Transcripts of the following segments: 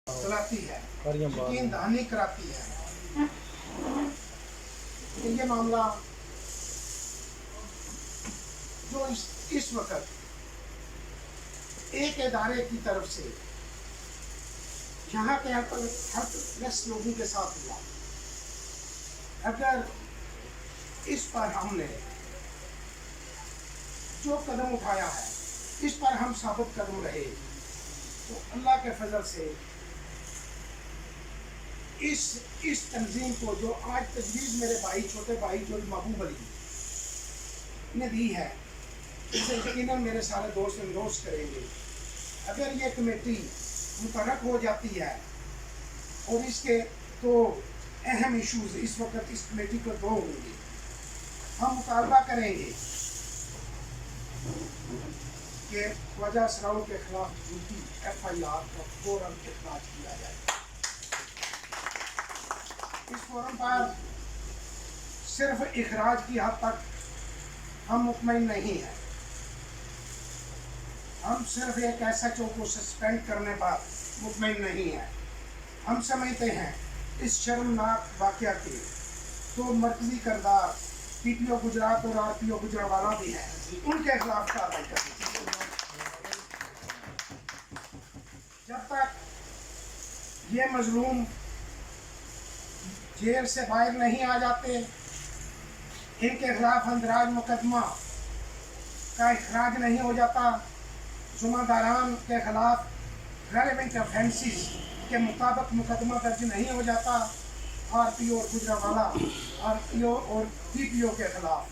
चलाती है, यकीन दहानी कराती है कि ये मामला जो इस वक्त एक इदारे की तरफ से यहाँ के हर 10 लोगों के साथ हुआ, अगर इस पर हमने जो कदम उठाया है इस पर हम साबित कदम रहे तो अल्लाह के फजल से इस तंजीम को जो आज तजवीज़ मेरे भाई छोटे भाई जो महबूब अली ने दी है इसे यकीनन मेरे सारे दोस्त एंडोर्स करेंगे। अगर ये कमेटी मुतहर्रिक हो जाती है और इसके तो अहम इश्यूज इस वक्त इस कमेटी को दो होंगे, हम मुतालबा करेंगे कि ख्वाजा सराउल के खिलाफ झूठी FIR का फौरन इखराज किया जाए। इस फोरम पर सिर्फ इखराज की हद तक हम मुतमईन नहीं हैं, हम सिर्फ एक SHO को सस्पेंड करने पर मुतमईन नहीं हैं। हम समझते हैं इस शर्मनाक वाक़या के तो मरकजी करदार PPO गुजरात और RPO गुजरावाला भी हैं, उनके खिलाफ कार्रवाई करनी चाहिए। जब तक ये मजलूम जेल से बाहर नहीं आ जाते, इनके खिलाफ अंदराज मुकदमा का इखराज नहीं हो जाता, जुम्मेदारान के खिलाफ रेलेवेंट ऑफेंसेस के मुताबिक मुकदमा दर्ज नहीं हो जाता, RPO और गुजरावाला RPO और PPO के खिलाफ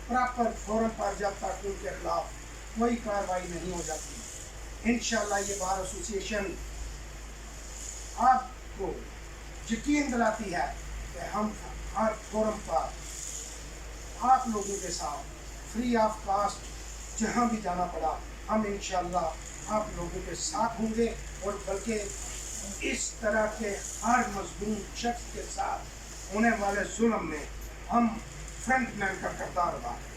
प्रॉपर फौरन पर जब तक उनके खिलाफ कोई कार्रवाई नहीं हो जाती, इंशाअल्लाह ये बार एसोसिएशन आपको यकीन दिलाती है कि हम हर फोरम पर आप लोगों के साथ फ्री ऑफ कास्ट जहाँ भी जाना पड़ा हम इंशाअल्लाह आप लोगों के साथ होंगे और बल्कि इस तरह के हर मजलूम शख्स के साथ होने वाले जुल्म में हम फ्रंट मैन का किरदार अदा करें।